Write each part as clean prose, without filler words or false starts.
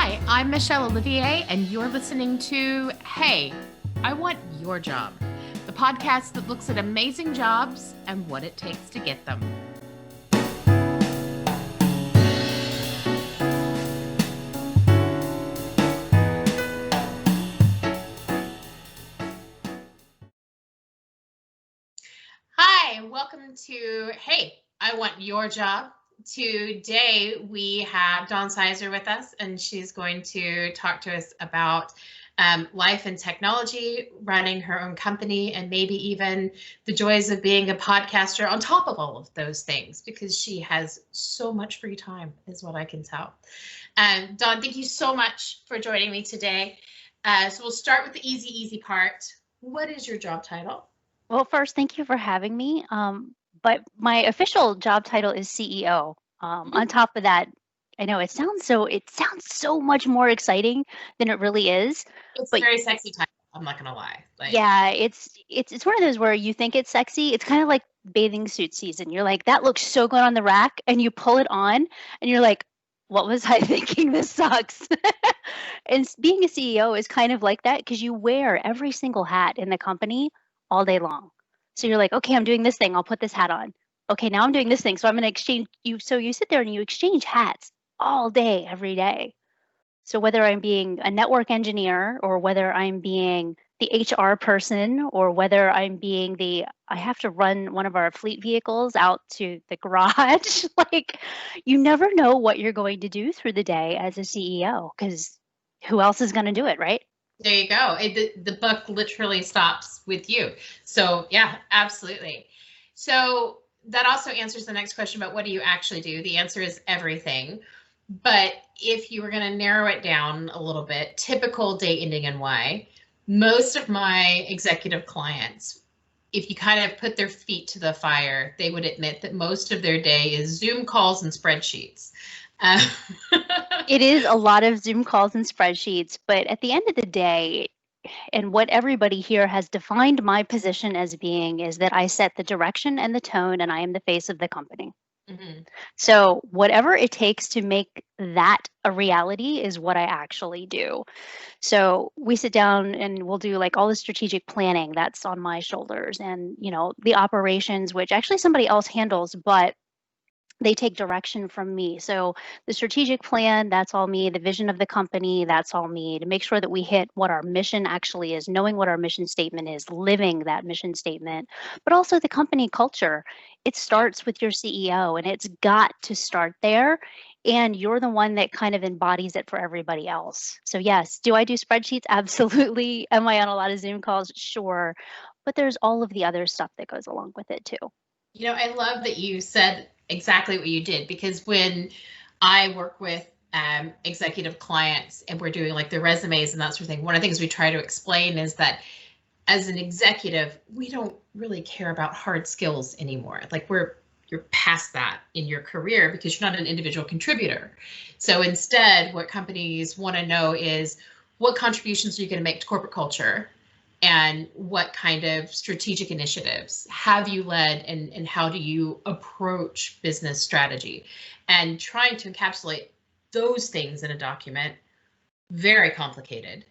Hi, I'm Michelle Olivier, and you're listening to Hey, I Want Your Job, the podcast that looks at amazing jobs and what it takes to get them. Hi, welcome to Hey, I Want Your Job. Today we have Dawn Sizer with us, and she's going to talk to us about life and technology, running her own company, and maybe even the joys of being a podcaster on top of all of those things, because she has so much free time, is what I can tell. Dawn, thank you so much for joining me today. So we'll start with the easy part. What is your job title? Well, first, thank you for having me. But my official job title is CEO. On top of that, I know it sounds so much more exciting than it really is. It's But a very sexy title, I'm not gonna lie. yeah, it's one of those where you think it's sexy. It's kind of like bathing suit season. You're like, that looks so good on the rack, and you pull it on, and you're like, what was I thinking? This sucks. And being a CEO is kind of like that because you wear every single hat in the company all day long. So you're like, okay, I'm doing this thing. I'll put this hat on. Okay, now I'm doing this thing. So I'm going to exchange you. So you sit there and you exchange hats all day, every day. So whether I'm being a network engineer or whether I'm being the HR person or whether I'm being I have to run one of our fleet vehicles out to the garage, like you never know what you're going to do through the day as a CEO because who else is going to do it, right? There you go. The buck literally stops with you. So yeah, absolutely. So that also answers the next question about what do you actually do? The answer is everything. But if you were going to narrow it down a little bit, typical day ending and why, most of my executive clients, if you kind of put their feet to the fire, they would admit that most of their day is Zoom calls and spreadsheets. It is a lot of Zoom calls and spreadsheets, but at the end of the day, and what everybody here has defined my position as being is that I set the direction and the tone, and I am the face of the company. Mm-hmm. So whatever it takes to make that a reality is what I actually do. So we sit down and we'll do like all the strategic planning that's on my shoulders, and the operations, which actually somebody else handles, but they take direction from me. So the strategic plan, that's all me. The vision of the company, that's all me. To make sure that we hit what our mission actually is, knowing what our mission statement is, living that mission statement, but also the company culture. It starts with your CEO, and it's got to start there. And you're the one that kind of embodies it for everybody else. So yes, do I do spreadsheets? Absolutely. Am I on a lot of Zoom calls? Sure. But there's all of the other stuff that goes along with it too. I love that you said exactly what you did, because when I work with executive clients and we're doing like the resumes and that sort of thing, one of the things we try to explain is that as an executive, we don't really care about hard skills anymore. Like you're past that in your career because you're not an individual contributor. So instead, what companies want to know is what contributions are you going to make to corporate culture? And what kind of strategic initiatives have you led, and how do you approach business strategy? And trying to encapsulate those things in a document, very complicated.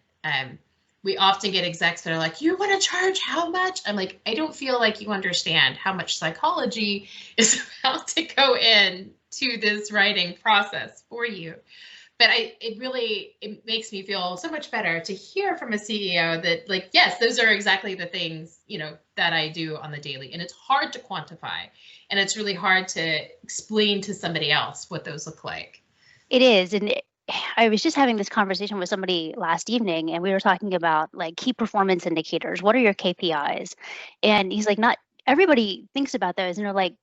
We often get execs that are like, you want to charge how much? I'm like, I don't feel like you understand how much psychology is about to go in to this writing process for you. But it makes me feel so much better to hear from a CEO that, like, yes, those are exactly the things, that I do on the daily. And it's hard to quantify. And it's really hard to explain to somebody else what those look like. It is. And I was just having this conversation with somebody last evening, and we were talking about like key performance indicators. What are your KPIs? And he's like, not everybody thinks about those. And they're like,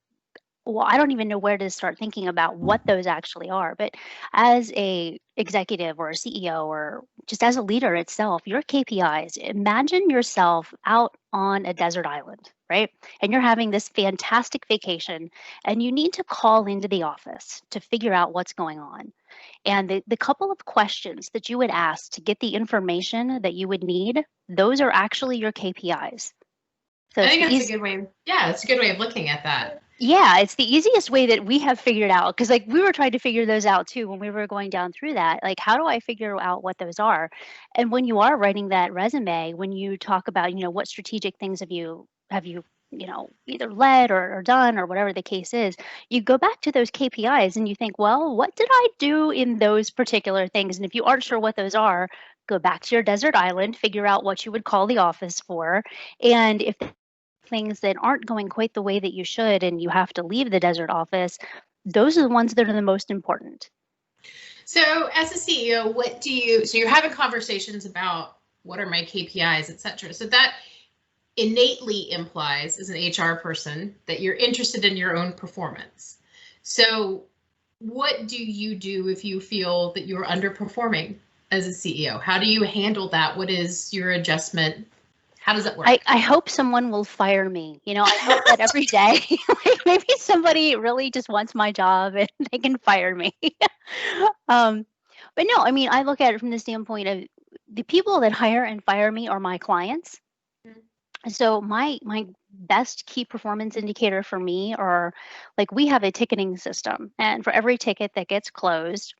well, I don't even know where to start thinking about what those actually are. But as a executive or a CEO or just as a leader itself, your KPIs, imagine yourself out on a desert island, right? And you're having this fantastic vacation, and you need to call into the office to figure out what's going on. And the couple of questions that you would ask to get the information that you would need, those are actually your KPIs. So I it's think the that's a easy. good way. Yeah, it's a good way of looking at that. Yeah, it's the easiest way that we have figured out, because like we were trying to figure those out too when we were going down through that. Like, how do I figure out what those are? And when you are writing that resume, when you talk about, what strategic things have you, either led or done or whatever the case is, you go back to those KPIs and you think, well, what did I do in those particular things? And if you aren't sure what those are, go back to your desert island, figure out what you would call the office for. And if things that aren't going quite the way that you should and you have to leave the desert office, those are the ones that are the most important. So as a CEO, so you're having conversations about what are my KPIs, et cetera. So that innately implies, as an HR person, that you're interested in your own performance. So what do you do if you feel that you're underperforming as a CEO? How do you handle that? What is your adjustment? How does that work? I hope someone will fire me. I hope that every day, like maybe somebody really just wants my job and they can fire me. But no, I mean, I look at it from the standpoint of the people that hire and fire me are my clients. So my best key performance indicator for me are, like, we have a ticketing system, and for every ticket that gets closed,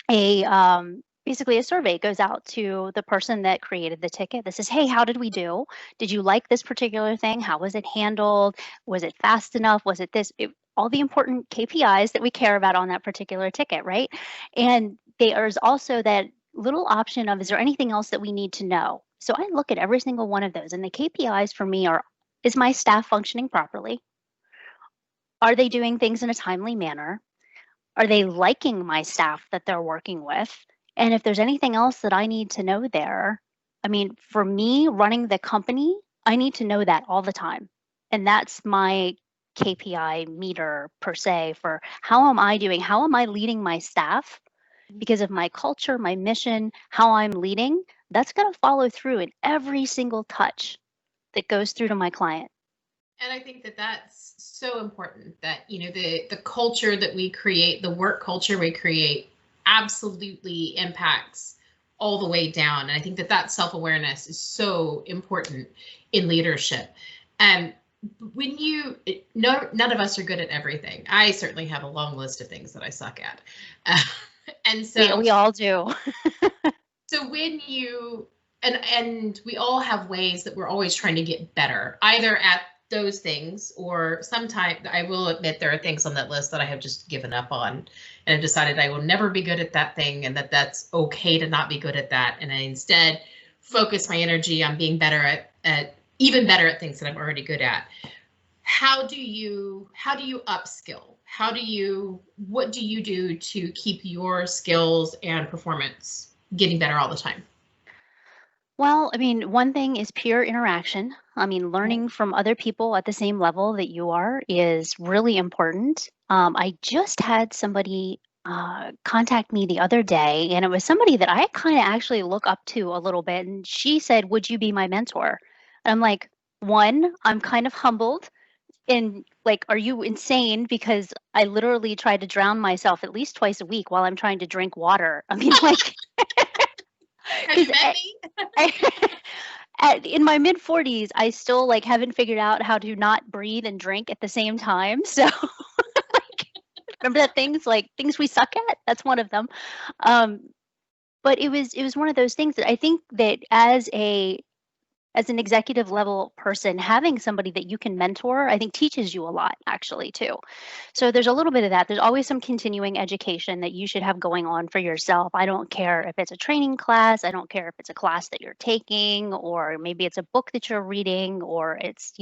basically a survey goes out to the person that created the ticket that says, hey, how did we do? Did you like this particular thing? How was it handled? Was it fast enough? Was it this? All the important KPIs that we care about on that particular ticket, right? And there's also that little option of, is there anything else that we need to know? So I look at every single one of those, and the KPIs for me are, is my staff functioning properly? Are they doing things in a timely manner? Are they liking my staff that they're working with? And if there's anything else that I need to know there, I mean, for me running the company, I need to know that all the time. And that's my KPI meter per se for how am I doing? How am I leading my staff? Because of my culture, my mission, how I'm leading, that's going to follow through in every single touch that goes through to my client. And I think that that's so important, that, the culture that we create, the work culture we create, absolutely impacts all the way down. And I think that that self-awareness is so important in leadership. And when none of us are good at everything. I certainly have a long list of things that I suck at. And so we all do. So when you, and we all have ways that we're always trying to get better, either at those things, or sometimes I will admit there are things on that list that I have just given up on and have decided I will never be good at that thing, and that's okay to not be good at that. And I instead focus my energy on being better at even better at things that I'm already good at. How do you upskill? What do you do to keep your skills and performance getting better all the time? Well, I mean, one thing is pure interaction. I mean, learning from other people at the same level that you are is really important. I just had somebody contact me the other day, and it was somebody that I kind of actually look up to a little bit. And she said, would you be my mentor? And I'm like, one, I'm kind of humbled. And like, are you insane? Because I literally try to drown myself at least twice a week while I'm trying to drink water. I mean, like, Have you met me? in my mid 40s, I still like haven't figured out how to not breathe and drink at the same time. So like, remember that things we suck at? That's one of them. But it was one of those things that I think that as an executive level person, having somebody that you can mentor, I think teaches you a lot actually too. So there's a little bit of that. There's always some continuing education that you should have going on for yourself. I don't care if it's a training class, I don't care if it's a class that you're taking, or maybe it's a book that you're reading, or it's,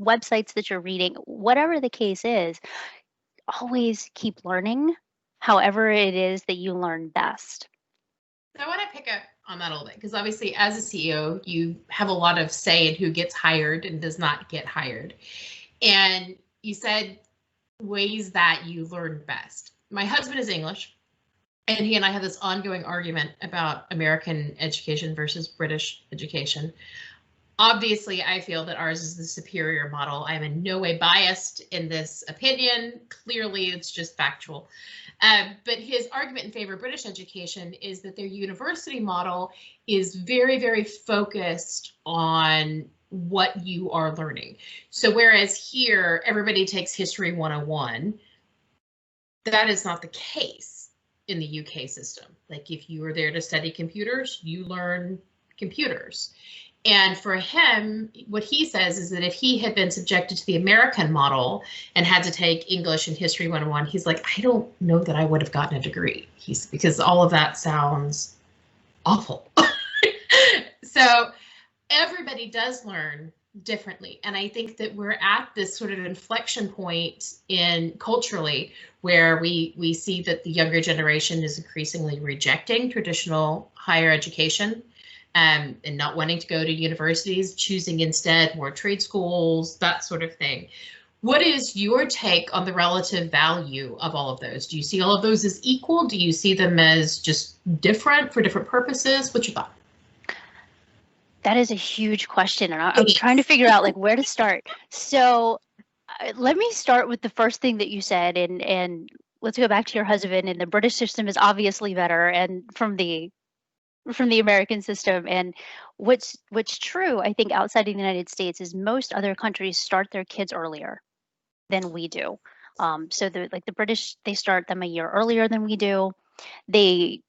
websites that you're reading, whatever the case is, always keep learning however it is that you learn best. So I want to pick up on that a little bit, because obviously as a CEO, you have a lot of say in who gets hired and does not get hired. And you said ways that you learn best. My husband is English, and he and I have this ongoing argument about American education versus British education. Obviously, I feel that ours is the superior model. I'm in no way biased in this opinion. Clearly, it's just factual. But his argument in favor of British education is that their university model is very, very focused on what you are learning. So whereas here, everybody takes History 101, that is not the case in the UK system. Like if you were there to study computers, you learn computers. And for him, what he says is that if he had been subjected to the American model and had to take English and History 101, he's like, I don't know that I would have gotten a degree. Because all of that sounds awful. So everybody does learn differently. And I think that we're at this sort of inflection point in culturally where we see that the younger generation is increasingly rejecting traditional higher education and not wanting to go to universities, choosing instead more trade schools, that sort of thing. What is your take on the relative value of all of those? Do you see all of those as equal? Do you see them as just different for different purposes? What's your thought? That is a huge question, and I'm trying to figure out like where to start. So let me start with the first thing that you said, and let's go back to your husband. And the British system is obviously better, and from the American system. And what's true, I think, outside of the United States is most other countries start their kids earlier than we do. So the British, they start them a year earlier than we do. They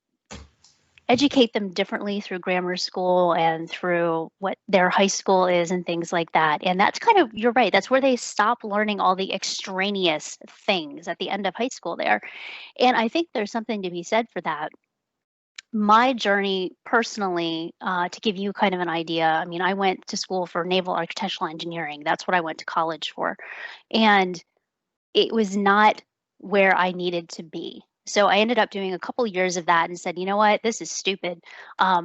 educate them differently through grammar school and through what their high school is and things like that. And that's kind of, you're right, that's where they stop learning all the extraneous things at the end of high school there. And I think there's something to be said for that. My journey personally, to give you kind of an idea, I mean, I went to school for naval architectural engineering. That's what I went to college for. And it was not where I needed to be. So I ended up doing a couple years of that and said, you know what, this is stupid. And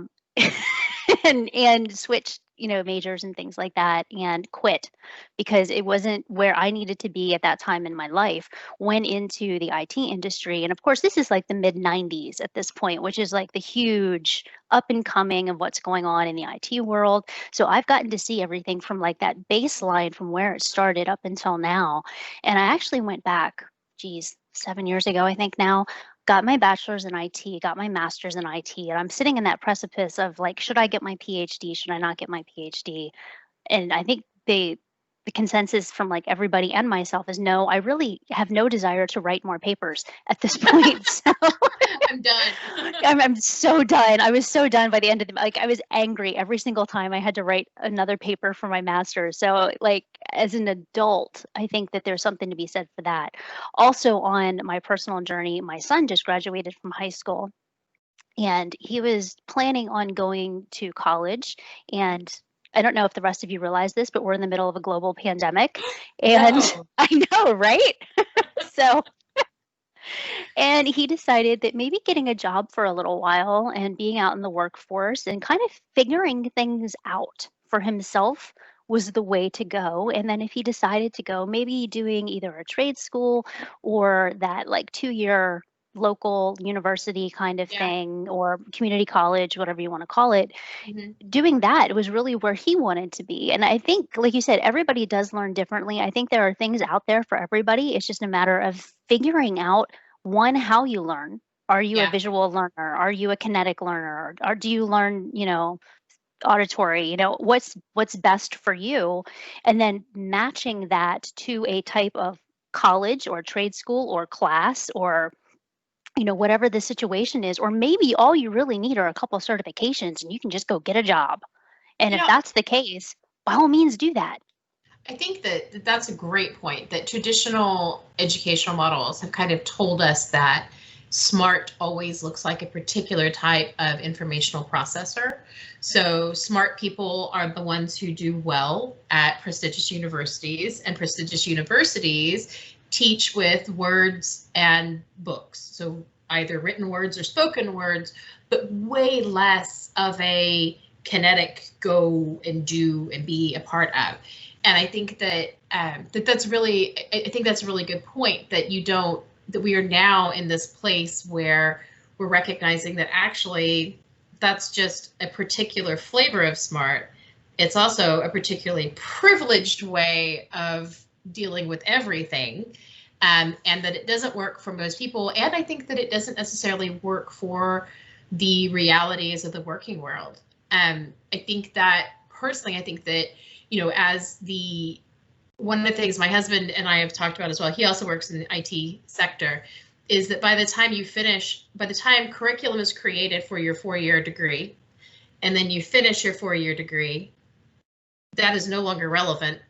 switched, majors and things like that and quit because it wasn't where I needed to be at that time in my life. Went into the IT industry. And of course, this is like the mid 90s at this point, which is like the huge up and coming of what's going on in the IT world. So I've gotten to see everything from like that baseline from where it started up until now. And I actually went back, 7 years ago, I think now, got my bachelor's in IT, got my master's in IT, and I'm sitting in that precipice of like, should I get my PhD? Should I not get my PhD? And I think the consensus from like everybody and myself is no, I really have no desire to write more papers at this point. So I'm done. I'm so done. I was so done by the end of like I was angry every single time I had to write another paper for my master's. So like as an adult, I think that there's something to be said for that. Also on my personal journey, my son just graduated from high school and he was planning on going to college. And I don't know if the rest of you realize this, but we're in the middle of a global pandemic. And No. I know, right? So and he decided that maybe getting a job for a little while and being out in the workforce and kind of figuring things out for himself was the way to go. And then if he decided to go, maybe doing either a trade school or that like 2-year local university kind of thing or community college, whatever you want to call it, doing that was really where he wanted to be. And I think, like you said, everybody does learn differently. I think there are things out there for everybody. It's just a matter of figuring out one, how you learn. Are you a visual learner? Are you a kinetic learner? Or do you learn, auditory? What's best for you? And then matching that to a type of college or trade school or class or whatever the situation is, or maybe all you really need are a couple of certifications and you can just go get a job. And if that's the case, by all means do that. I think that that's a great point, that traditional educational models have kind of told us that smart always looks like a particular type of informational processor. So smart people are the ones who do well at prestigious universities, and prestigious universities teach with words and books. So either written words or spoken words, but way less of a kinetic go and do and be a part of. And I think that that's really, I think that's a really good point, that that we are now in this place where we're recognizing that actually that's just a particular flavor of smart. It's also a particularly privileged way of dealing with everything, and that it doesn't work for most people. And I think that it doesn't necessarily work for the realities of the working world. I think that personally, I think that as one of the things my husband and I have talked about as well, he also works in the IT sector, is that by the time curriculum is created for your 4-year degree, and then you finish your 4-year degree, that is no longer relevant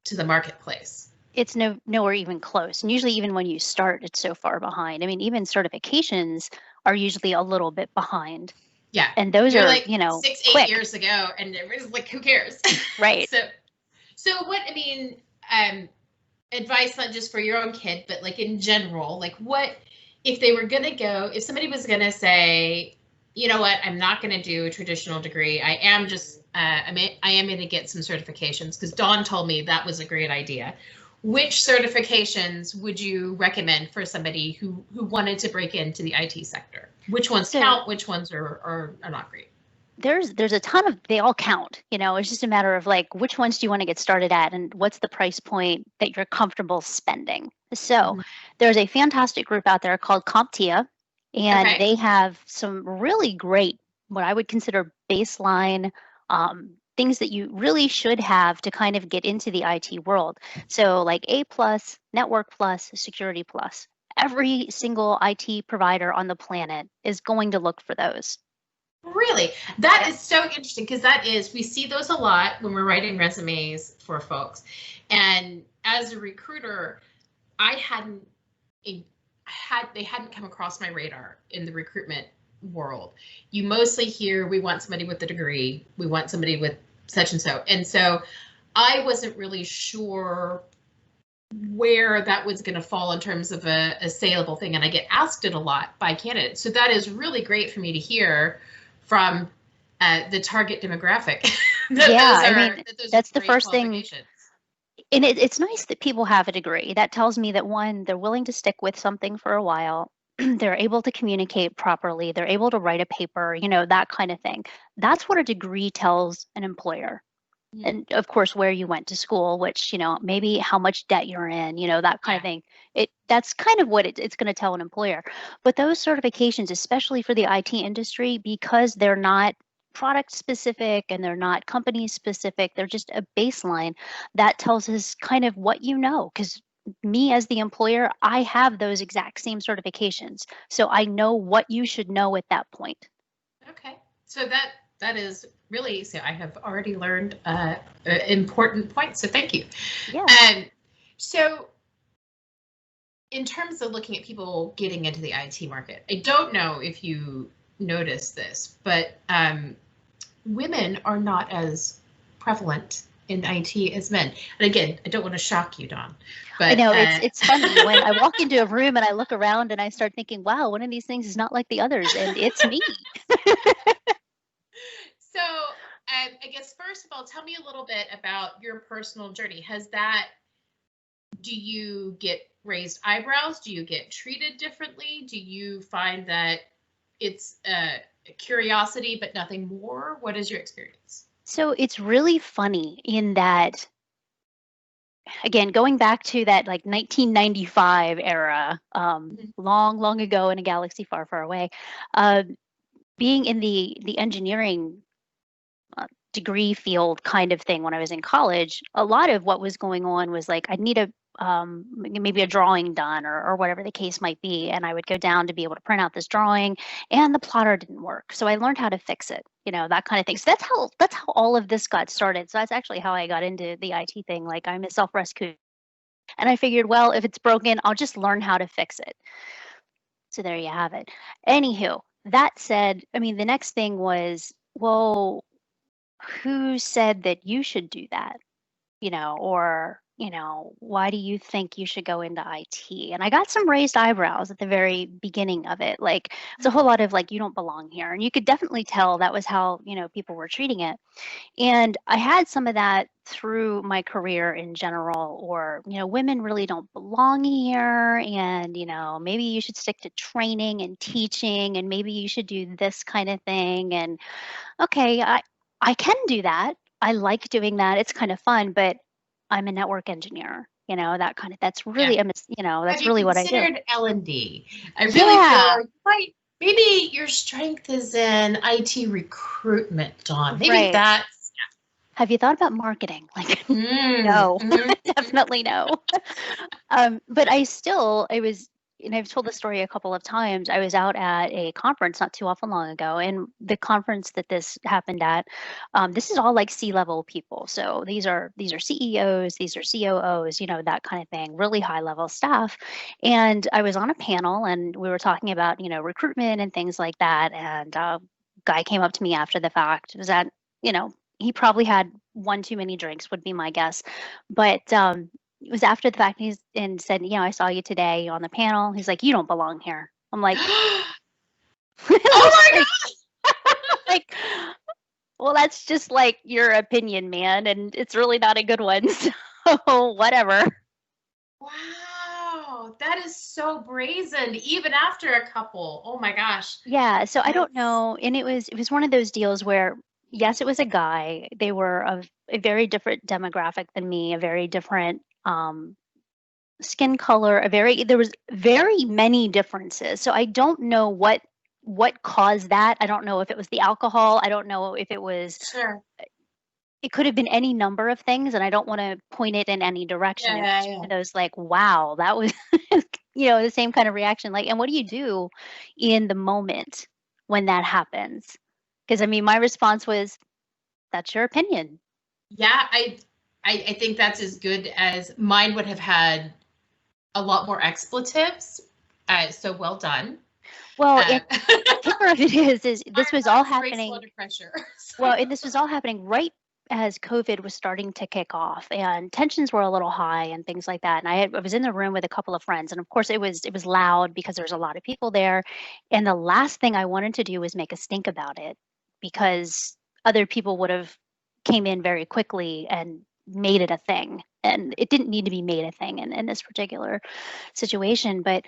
to the marketplace. It's nowhere even close. And usually even when you start, it's so far behind. I mean, even certifications are usually a little bit behind. Yeah. And those are, like 6-8 years ago, and everybody's like, who cares? Right. So what, advice, not just for your own kid, but like in general, like what, if somebody was going to say, you know what, I'm not going to do a traditional degree. I am going to get some certifications, because Dawn told me that was a great idea. Which certifications would you recommend for somebody who wanted to break into the IT sector? Which ones count? Which ones are not great? There's a ton of, they all count, it's just a matter of like, which ones do you want to get started at and what's the price point that you're comfortable spending? So there's a fantastic group out there called CompTIA, and they have some really great, what I would consider baseline things that you really should have to kind of get into the IT world. So like A+, Network+, Security+. Every single IT provider on the planet is going to look for those. Really? That is so interesting, because we see those a lot when we're writing resumes for folks. And as a recruiter, they hadn't come across my radar in the recruitment world. You mostly hear, we want somebody with a degree, we want somebody with such and so. And so I wasn't really sure where that was going to fall in terms of a saleable thing. And I get asked it a lot by candidates. So that is really great for me to hear from the target demographic. That's the first thing. And it's nice that people have a degree. That tells me that, one, they're willing to stick with something for a while. They're able to communicate properly. They're able to write a paper, that kind of thing. That's what a degree tells an employer. Mm-hmm. And of course, where you went to school, which, maybe how much debt you're in, that kind of thing. That's kind of what it's going to tell an employer. But those certifications, especially for the IT industry, because they're not product specific and they're not company specific, they're just a baseline that tells us kind of what because me as the employer, I have those exact same certifications. So I know what you should know at that point. Okay. So that is really, so I have already learned important points. So thank you. Yeah. So in terms of looking at people getting into the IT market, I don't know if you noticed this, but women are not as prevalent in IT as men. And again, I don't want to shock you, Dawn. But I know it's funny when I walk into a room and I look around and I start thinking, wow, one of these things is not like the others, and it's me. So I guess first of all, tell me a little bit about your personal journey. Do you get raised eyebrows? Do you get treated differently? Do you find that it's a curiosity but nothing more? What is your experience? So it's really funny in that, again, going back to that like 1995 era, long ago in a galaxy far, far away, being in the engineering degree field kind of thing when I was in college, a lot of what was going on was like, I'd need maybe a drawing done or whatever the case might be. And I would go down to be able to print out this drawing, and the plotter didn't work. So I learned how to fix it, that kind of thing. So that's how all of this got started. So that's actually how I got into the IT thing. Like, I'm a self-rescue. And I figured, well, if it's broken, I'll just learn how to fix it. So there you have it. Anywho, that said, the next thing was, well, who said that you should do that? Or why do you think you should go into IT? And I got some raised eyebrows at the very beginning of it. Like, it's a whole lot of like, you don't belong here. And you could definitely tell that was how, people were treating it. And I had some of that through my career in general, or, women really don't belong here. And, maybe you should stick to training and teaching, and maybe you should do this kind of thing. And okay, I can do that. I like doing that. It's kind of fun, but I'm a network engineer, that's really, that's really what I do. Considered L&D. I really feel like maybe your strength is in IT recruitment, Dawn. Maybe that's, Have you thought about marketing? Like, Mm, no, mhm. definitely no. But I was, and I've told the story a couple of times. I was out at a conference not too often long ago, and the conference that this happened at, this is all like C-level people. So these are CEOs, these are COOs, that kind of thing, really high level staff. And I was on a panel, and we were talking about recruitment and things like that. And guy came up to me after the fact. Was that he probably had one too many drinks, would be my guess, but it was after the fact. And said, I saw you today on the panel. He's like, you don't belong here. I'm like, Oh my like, like, well, that's just like your opinion, man, and it's really not a good one. So whatever. Wow, that is so brazen, even after a couple. Oh my gosh. Yeah, so I don't That's know, and it was one of those deals where yes, it was a guy. They were of a very different demographic than me, a very different skin color, there was very many differences. So I don't know what caused that. I don't know if it was the alcohol. I don't know if sure. it could have been any number of things, and I don't want to point it in any direction. Yeah, It was yeah, just one yeah. of those like, wow, that was the same kind of reaction. Like, and what do you do in the moment when that happens? Because I mean, my response was, that's your opinion. Yeah, I think that's as good as mine would have had a lot more expletives. So well done. Well, Uh, and the kicker of it is this was all I'm graceful happening. under pressure. Well, So. and this was all happening right as COVID was starting to kick off, and tensions were a little high and things like that. And I was in the room with a couple of friends, and of course it was loud because there was a lot of people there. And the last thing I wanted to do was make a stink about it, because other people would have came in very quickly and made it a thing. And it didn't need to be made a thing in this particular situation. But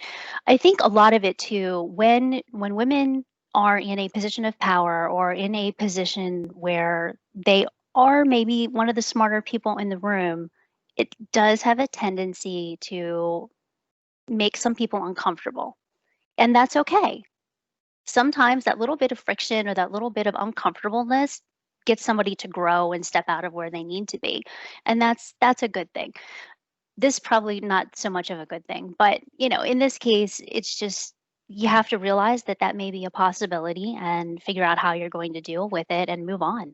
I think a lot of it too, when women are in a position of power or in a position where they are maybe one of the smarter people in the room, it does have a tendency to make some people uncomfortable. And that's okay. Sometimes that little bit of friction or that little bit of uncomfortableness gets somebody to grow and step out of where they need to be. And that's a good thing. This probably not so much of a good thing, but in this case, it's just you have to realize that that may be a possibility and figure out how you're going to deal with it and move on.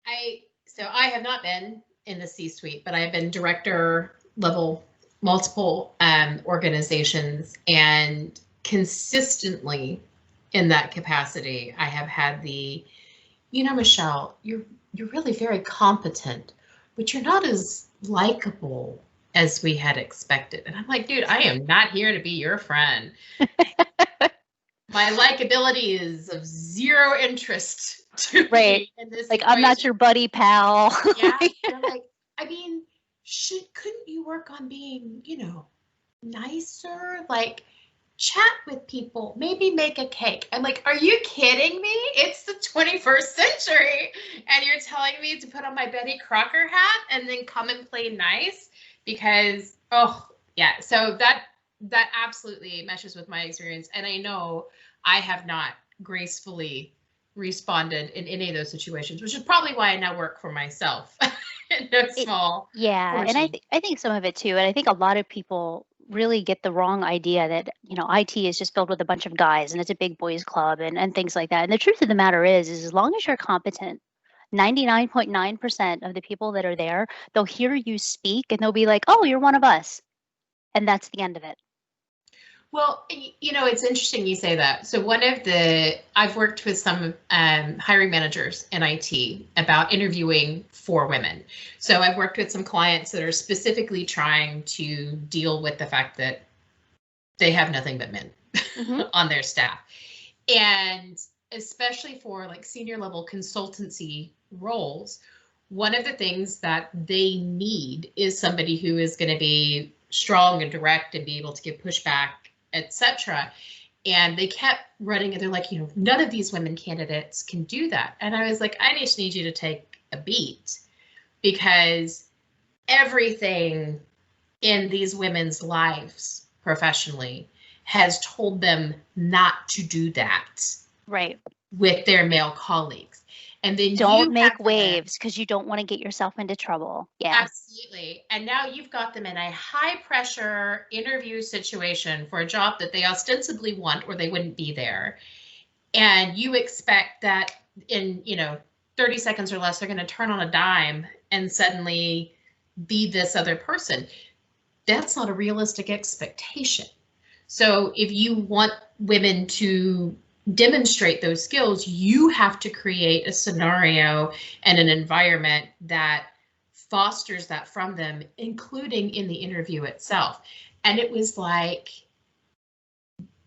I have not been in the C-suite, but I've been director level multiple organizations, and consistently in that capacity, I have had Michelle, you're really very competent, but you're not as likable as we had expected. And I'm like, dude, I am not here to be your friend. My likability is of zero interest to Right. me in this Like, I'm not equation. your buddy pal. Yeah, they're like, I mean, couldn't you work on being, nicer? Like, chat with people, maybe make a cake. I'm like, are you kidding me? It's the 21st century, and you're telling me to put on my Betty Crocker hat and then come and play nice? Because, oh, yeah. So that absolutely meshes with my experience, and I know I have not gracefully responded in any of those situations, which is probably why I now work for myself in no It, small yeah, and portion. I think some of it too, and I think a lot of people really get the wrong idea that IT is just filled with a bunch of guys and it's a big boys club and things like that. And the truth of the matter is as long as you're competent, 99.9% of the people that are there, they'll hear you speak and they'll be like, "Oh, you're one of us," and that's the end of it. Well, it's interesting you say that. So I've worked with some hiring managers in IT about interviewing for women. So I've worked with some clients that are specifically trying to deal with the fact that they have nothing but men Hmm. on their staff. And especially for like senior level consultancy roles, one of the things that they need is somebody who is going to be strong and direct and be able to give pushback, etc. And they kept running and they're like, none of these women candidates can do that. And I was like, I just need you to take a beat, because everything in these women's lives professionally has told them not to do that Right. with their male colleagues. And then Don't you make have them. waves because you don't want to get yourself into trouble. Yeah. Absolutely. And now you've got them in a high pressure interview situation for a job that they ostensibly want or they wouldn't be there. And you expect that in, 30 seconds or less, they're going to turn on a dime and suddenly be this other person. That's not a realistic expectation. So if you want women to demonstrate those skills, you have to create a scenario and an environment that fosters that from them, including in the interview itself. And it was like,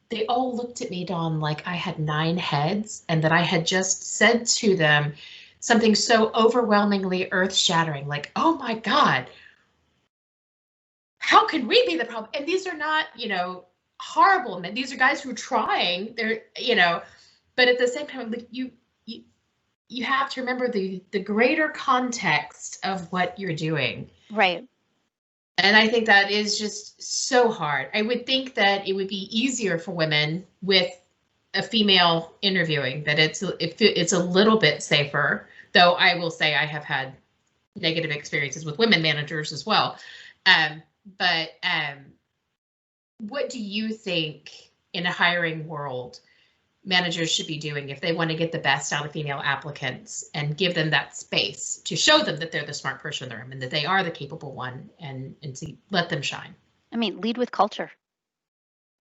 they all looked at me, Dawn, like I had 9 heads and that I had just said to them something so overwhelmingly earth-shattering, like, oh my God, how can we be the problem? And these are not, horrible men. These are guys who are trying. They're, but at the same time, like you have to remember the greater context of what you're doing. Right. And I think that is just so hard. I would think that it would be easier for women with a female interviewing, that it's a little bit safer, though I will say I have had negative experiences with women managers as well. But what do you think in a hiring world managers should be doing if they want to get the best out of female applicants and give them that space to show them that they're the smart person in the room and that they are the capable one, and to let them shine? I mean, lead with culture.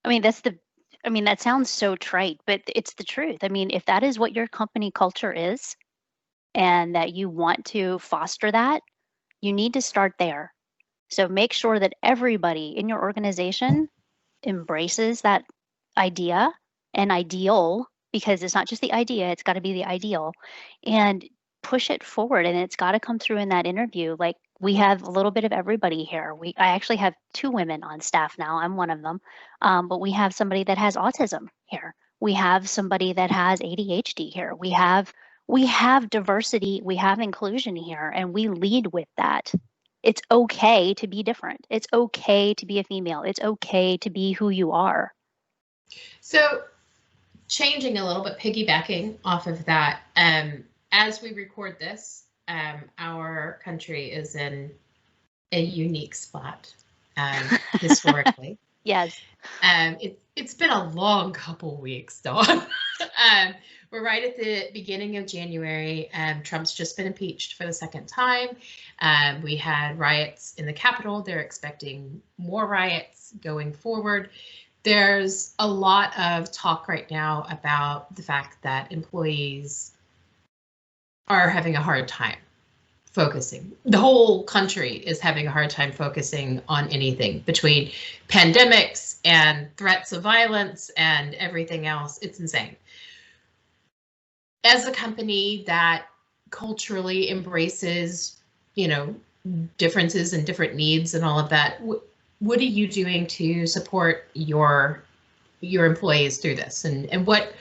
I mean, that sounds so trite, but it's the truth. I mean, if that is what your company culture is and that you want to foster that, you need to start there. So make sure that everybody in your organization embraces that idea and ideal, because it's not just the idea, it's got to be the ideal, and push it forward. And it's got to come through in that interview. Like, we have a little bit of everybody here. I actually have 2 women on staff now. I'm one of them. But we have somebody that has autism here. We have somebody that has ADHD here. We have diversity, we have inclusion here, and we lead with that. It's okay to be different. It's okay to be a female. It's okay to be who you are. So, changing a little bit, piggybacking off of that, as we record this, our country is in a unique spot historically. Yes. It's been a long couple weeks, Dawn. We're right at the beginning of January. Trump's just been impeached for the second time. We had riots in the Capitol. They're expecting more riots going forward. There's a lot of talk right now about the fact that employees are having a hard time focusing. The whole country is having a hard time focusing on anything, between pandemics and threats of violence and everything else. It's insane. As a company that culturally embraces, differences and different needs and all of that, what are you doing to support your employees through this? And what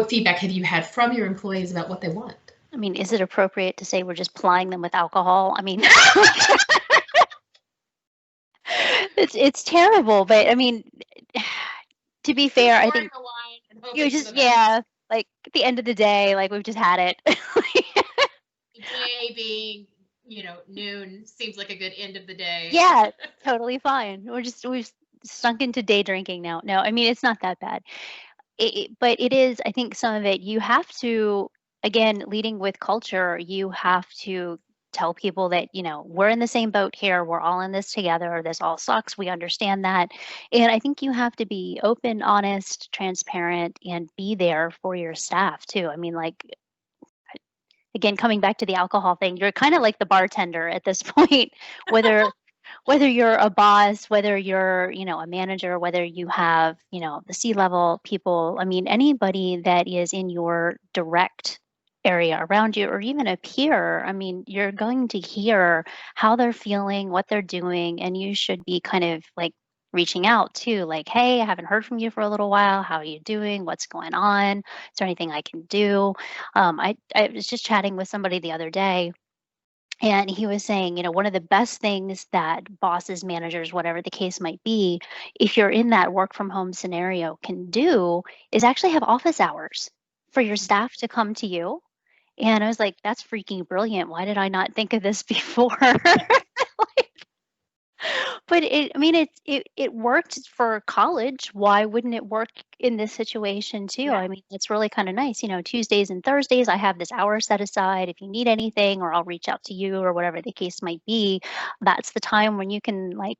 feedback have you had from your employees about what they want? I mean, is it appropriate to say we're just plying them with alcohol? I mean, it's terrible, but I mean, to be fair, I think you just, like at the end of the day, like we've just had it. The day being, noon seems like a good end of the day. Yeah, totally fine. We've sunk into day drinking now. No, I mean, it's not that bad. But it is, I think some of it, you have to, again, leading with culture, you have to tell people that, we're in the same boat here. We're all in this together. This all sucks. We understand that. And I think you have to be open, honest, transparent, and be there for your staff too. I mean, like, again, coming back to the alcohol thing, you're kind of like the bartender at this point, whether you're a boss, whether you're, a manager, whether you have, the C-level people. I mean, anybody that is in your direct area around you, or even a peer, I mean, you're going to hear how they're feeling, what they're doing, and you should be kind of like reaching out too, like, hey, I haven't heard from you for a little while. How are you doing? What's going on? Is there anything I can do? I was just chatting with somebody the other day, and he was saying, one of the best things that bosses, managers, whatever the case might be, if you're in that work from home scenario, can do is actually have office hours for your staff to come to you And I was like, that's freaking brilliant. Why did I not think of this before? But I mean, it worked for college. Why wouldn't it work in this situation too? Yeah. I mean, it's really kind of nice. Tuesdays and Thursdays, I have this hour set aside. If you need anything, or I'll reach out to you, or whatever the case might be, that's the time when you can like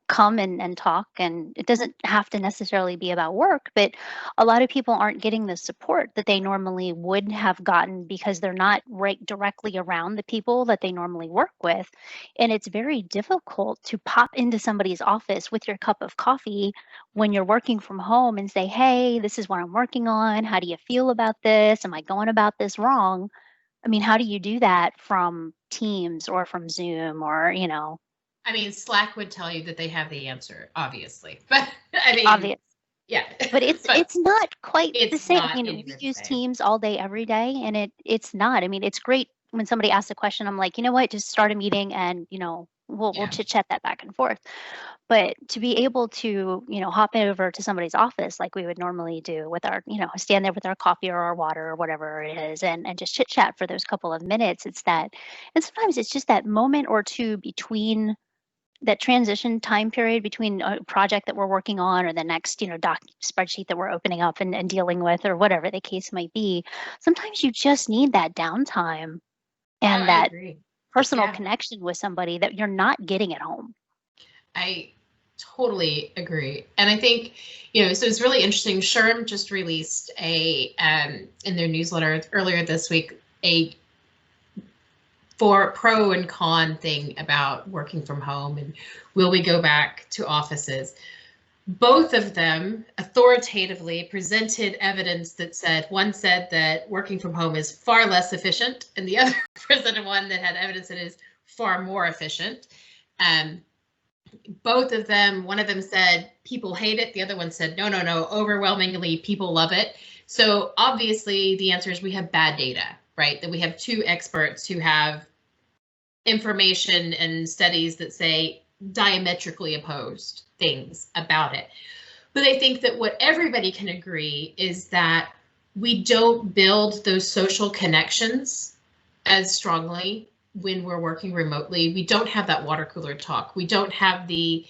come and talk. And it doesn't have to necessarily be about work, but a lot of people aren't getting the support that they normally would have gotten because they're not right directly around the people that they normally work with. And it's very difficult to pop into somebody's office with your cup of coffee when you're working from home and say, hey, this is what I'm working on. How do you feel about this? Am I going about this wrong? I mean, how do you do that from Teams or from Zoom or? I mean, Slack would tell you that they have the answer, obviously, but I mean, Obvious. yeah, But it's not quite the it's same. I not mean, we anywhere the use same. Teams all day, every day, and it's not. I mean, it's great when somebody asks a question. I'm like, you know what? Just start a meeting, and we'll Yeah. chit chat that back and forth. But to be able to hop over to somebody's office like we would normally do with our stand there with our coffee or our water or whatever it is, and just chit chat for those couple of minutes. It's that, and sometimes it's just that moment or two between that transition time period between a project that we're working on or the next doc spreadsheet that we're opening up and dealing with, or whatever the case might be. Sometimes you just need that downtime Oh, and I that agree. personal Yeah, connection with somebody that you're not getting at home. I totally agree. And I think, so it's really interesting. SHRM just released in their newsletter earlier this week, a for pro and con thing about working from home and will we go back to offices. Both of them authoritatively presented evidence that one said that working from home is far less efficient, and the other presented one that had evidence that it is far more efficient. Both of them, one of them said people hate it, the other one said no, overwhelmingly people love it. So obviously the answer is we have bad data, right? That we have two experts who have information and studies that say diametrically opposed things about it. But I think that what everybody can agree is that we don't build those social connections as strongly when we're working remotely. We don't have that water cooler talk. We don't have the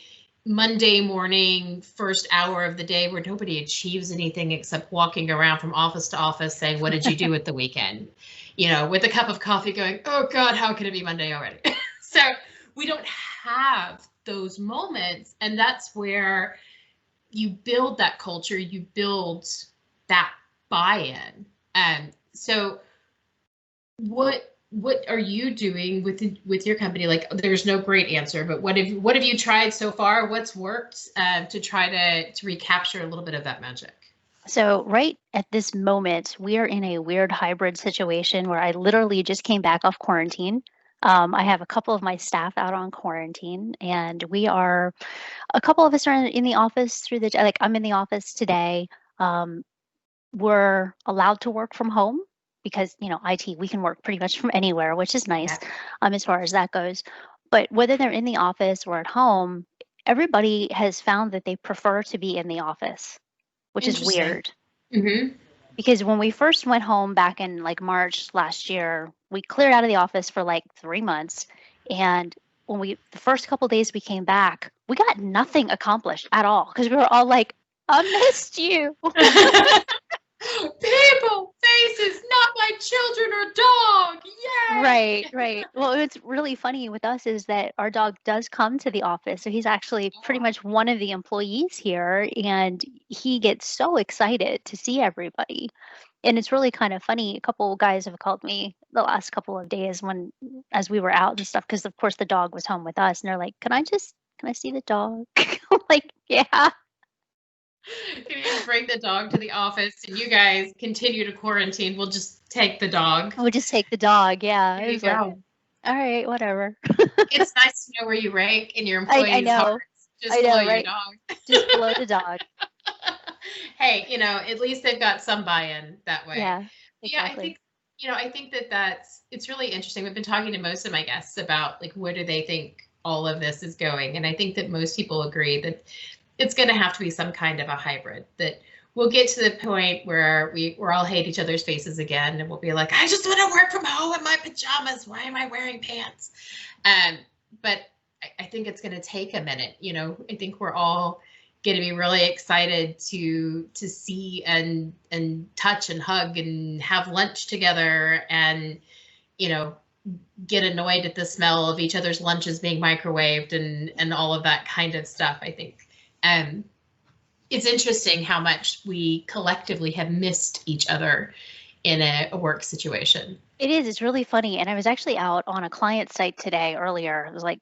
Monday morning first hour of the day where nobody achieves anything except walking around from office to office saying, what did you do at the weekend? With a cup of coffee going, oh God, how can it be Monday already? So we don't have those moments. And that's where you build that culture, you build that buy-in. So what are you doing with your company? Like, there's no great answer, but what have you tried so far? What's worked to try to recapture a little bit of that magic? So right at this moment, we are in a weird hybrid situation where I literally just came back off quarantine. I have a couple of my staff out on quarantine, and a couple of us are in the office through like I'm in the office today. We're allowed to work from home because, IT, we can work pretty much from anywhere, which is nice, Yeah. as far as that goes. But whether they're in the office or at home, everybody has found that they prefer to be in the office, which is Interesting. weird. Mm-hmm. Because when we first went home back in like March last year, we cleared out of the office for like 3 months. And when the first couple days we came back, we got nothing accomplished at all because we were all like, I missed you. People, faces, not my children or dog. Yay! Right. Well, what's really funny with us is that our dog does come to the office. So he's actually pretty much one of the employees here, and he gets so excited to see everybody. And it's really kind of funny. A couple of guys have called me the last couple of days as we were out and stuff, because of course the dog was home with us, and they're like, can I see the dog? I'm like, yeah. Can you bring the dog to the office and you guys continue to quarantine? We'll just take the dog. We'll just take the dog. Yeah. There It you was like, go. all right, whatever. It's nice to know where you rank in your I employees' know. hearts. Just I below know, your right? dog. Just below the dog. Hey, at least they've got some buy-in that way. Yeah, Yeah, exactly. I think it's really interesting. We've been talking to most of my guests about like where do they think all of this is going, and I think that most people agree that it's going to have to be some kind of a hybrid, that we'll get to the point where we're all hate each other's faces again, and we'll be like, I just want to work from home in my pajamas. Why am I wearing pants? But I think it's going to take a minute. You know, I think we're all going to be really excited to see and touch and hug and have lunch together, and you know, get annoyed at the smell of each other's lunches being microwaved and all of that kind of stuff. I think it's interesting how much we collectively have missed each other in a work situation. It is. It's really funny. And I was actually out on a client site today earlier. It was like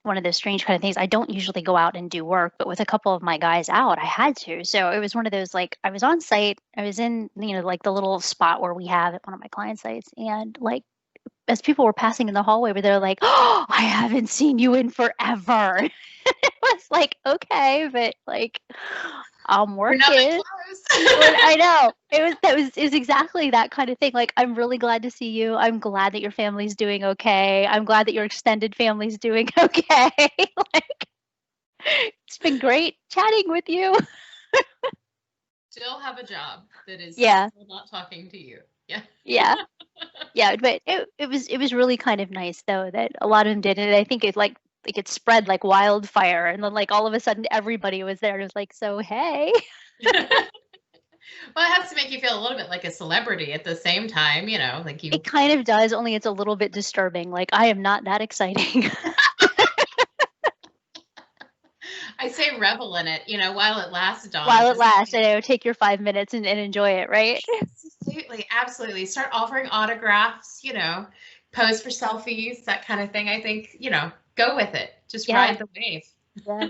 one of those strange kind of things. I don't usually go out and do work, but with a couple of my guys out, I had to. So it was one of those, like, I was on site. I was in, like the little spot where we have at one of my client sites. And like, as people were passing in the hallway, where they're like, "Oh, I haven't seen you in forever." It was like, okay, but like, I'm working. I know. It was exactly that kind of thing. Like, I'm really glad to see you. I'm glad that your family's doing okay. I'm glad that your extended family's doing okay. Like, it's been great chatting with you. Still have a job that is still not talking to you. Yeah. Yeah. Yeah, but it was really kind of nice though that a lot of them did, and I think it spread like wildfire, and then like all of a sudden everybody was there, and it was like, so hey. Well, it has to make you feel a little bit like a celebrity at the same time, you know, like you. It kind of does, only it's a little bit disturbing. Like, I am not that exciting. I say revel in it, you know, while it lasts, Dawn. While it lasts, you know, take your 5 minutes and enjoy it, right? Absolutely, absolutely. Start offering autographs, you know, pose for selfies, that kind of thing. I think, you know, go with it. Just ride the wave. Yeah.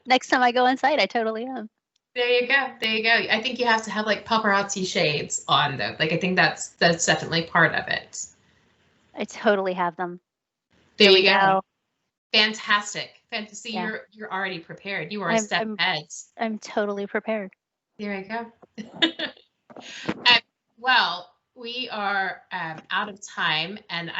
Next time I go on site, I totally am. There you go. There you go. I think you have to have like paparazzi shades on though. Like, I think that's definitely part of it. I totally have them. There you go. Fantastic. Fantasy. Yeah. You're already prepared. You are a step ahead. I'm totally prepared. There you go. Well, we are out of time, and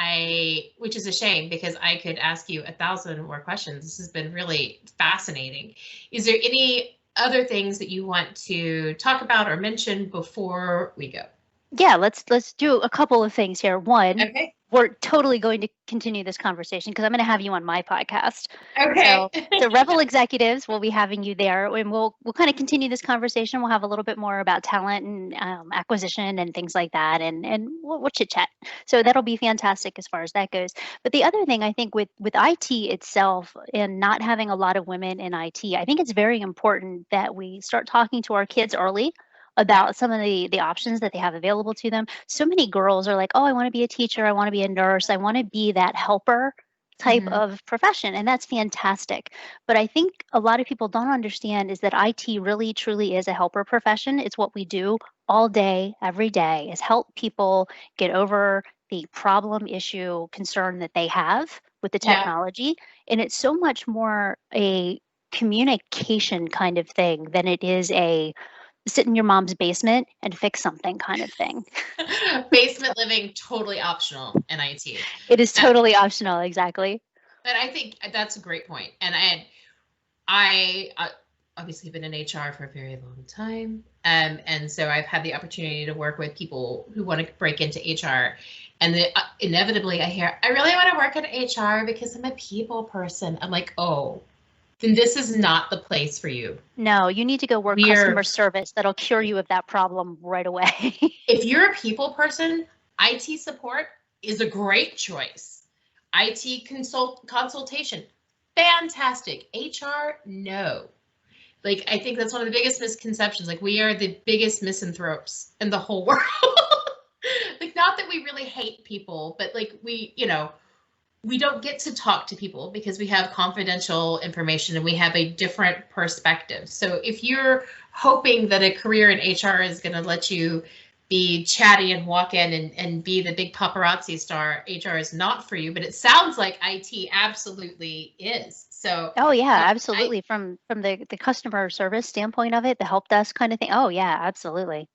which is a shame because I could ask you 1,000 more questions. This has been really fascinating. Is there any other things that you want to talk about or mention before we go? Yeah, let's do a couple of things here. One, okay. We're totally going to continue this conversation because I'm going to have you on my podcast. Okay. So Revel Executives will be having you there, and we'll kind of continue this conversation. We'll have a little bit more about talent and acquisition and things like that, and we'll chit chat. So that'll be fantastic as far as that goes. But the other thing I think with IT itself and not having a lot of women in IT, I think it's very important that we start talking to our kids early about some of the options that they have available to them. So many girls are like, oh, I want to be a teacher. I want to be a nurse. I want to be that helper type of profession. And that's fantastic. But I think a lot of people don't understand is that IT really, truly is a helper profession. It's what we do all day, every day, is help people get over the problem, issue, concern that they have with the technology. And it's so much more a communication kind of thing than it is a sit in your mom's basement and fix something kind of thing. Basement living, totally optional in IT. It is totally optional, exactly. But I think that's a great point. And I obviously been in HR for a very long time. And so I've had the opportunity to work with people who want to break into HR. And inevitably I hear, I really want to work in HR because I'm a people person. I'm like, oh, then this is not the place for you. No, you need to go work customer service. That'll cure you of that problem right away. If you're a people person, IT support is a great choice. IT consultation, fantastic. HR, no. Like, I think that's one of the biggest misconceptions. Like, we are the biggest misanthropes in the whole world. Like, not that we really hate people, but like we don't get to talk to people because we have confidential information and we have a different perspective. So if you're hoping that a career in HR is going to let you be chatty and walk in and be the big paparazzi star, HR is not for you, but it sounds like IT absolutely is. So oh yeah, absolutely. From the customer service standpoint of it, the help desk kind of thing. Oh yeah, absolutely.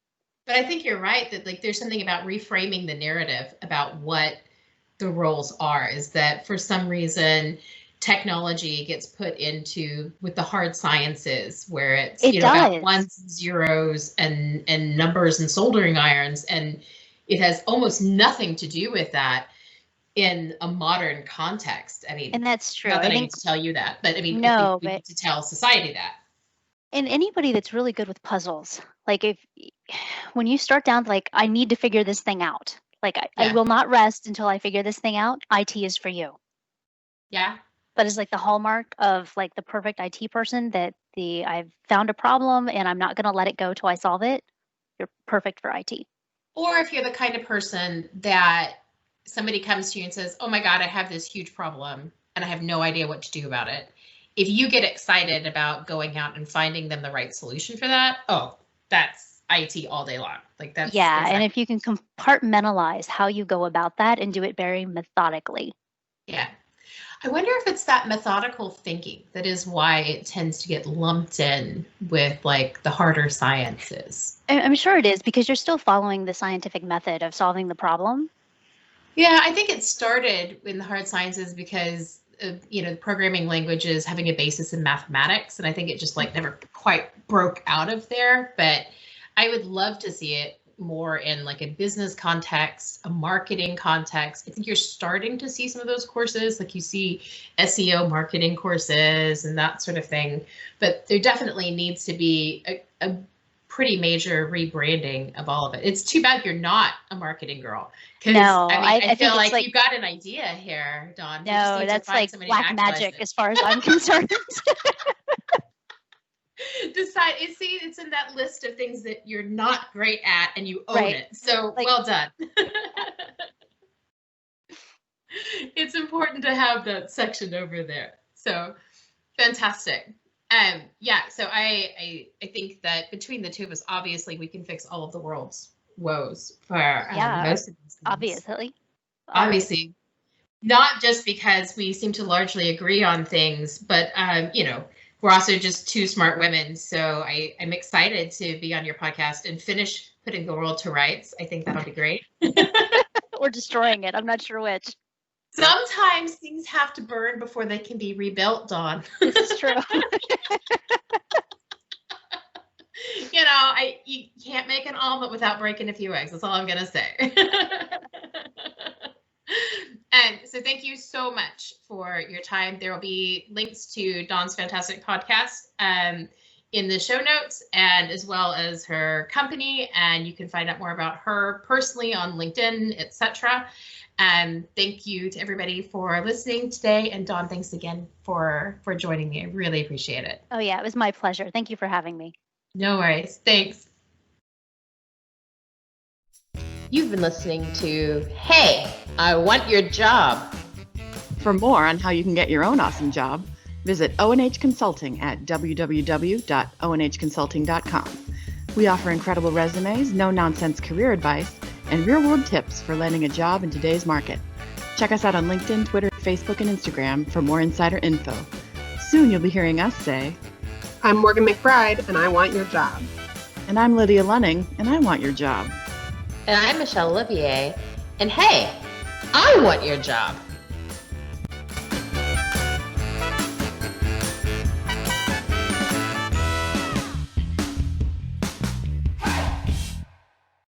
But I think you're right that like there's something about reframing the narrative about what the roles are, is that for some reason technology gets put into with the hard sciences, where it's It about does. ones and zeros and numbers and soldering irons, and it has almost nothing to do with that in a modern context. I mean, And that's true. not that I I think need to tell you that, but I mean, I think no, we but need to tell society that. and anybody that's really good with puzzles, like if when you start down like I need to figure this thing out, like I Yeah. will not rest until I figure this thing out, IT is for you. Yeah. That is like the hallmark of like the perfect IT person, that I've found a problem and I'm not going to let it go till I solve it. You're perfect for IT. Or if you're the kind of person that somebody comes to you and says, oh my God, I have this huge problem and I have no idea what to do about it. If you get excited about going out and finding them the right solution for that, oh, that's IT all day long. Like that's Yeah, exactly. and if you can compartmentalize how you go about that and do it very methodically. Yeah. I wonder if it's that methodical thinking that is why it tends to get lumped in with like the harder sciences. I'm sure it is, because you're still following the scientific method of solving the problem. Yeah, I think it started in the hard sciences because the programming languages having a basis in mathematics, and I think it just like never quite broke out of there. But I would love to see it more in like a business context, a marketing context. I think you're starting to see some of those courses, like you see SEO marketing courses and that sort of thing. But there definitely needs to be a pretty major rebranding of all of it. It's too bad you're not a marketing girl. No, I mean, I think feel it's like you got an idea here, Dawn. You just no, need that's to find like somebody to black actualize magic it. as far as I'm concerned. Decide. See, it's in that list of things that you're not great at, and you own Right. it. So Like- well done. It's important to have that section over there. So fantastic. Yeah. So I think that between the two of us, obviously, we can fix all of the world's woes for Yeah, most of these things. Obviously. Not just because we seem to largely agree on things, but we're also just two smart women. So I'm excited to be on your podcast and finish putting the world to rights. I think that'll be great. Or destroying it. I'm not sure which. Sometimes things have to burn before they can be rebuilt, Dawn. This is true. You can't make an omelet without breaking a few eggs. That's all I'm going to say. And so thank you so much for your time. There will be links to Dawn's fantastic podcast in the show notes, and as well as her company. And you can find out more about her personally on LinkedIn, etc. Thank you to everybody for listening today. And Dawn, thanks again for joining me. I really appreciate it. Oh, yeah, it was my pleasure. Thank you for having me. No worries. Thanks. You've been listening to Hey, I Want Your Job. For more on how you can get your own awesome job, visit O&H Consulting at www.onhconsulting.com. We offer incredible resumes, no-nonsense career advice, and real-world tips for landing a job in today's market. Check us out on LinkedIn, Twitter, Facebook, and Instagram for more insider info. Soon you'll be hearing us say, I'm Morgan McBride, and I want your job. and I'm Lydia Lunning, and I want your job. And I'm Michelle Olivier. And hey, I want your job.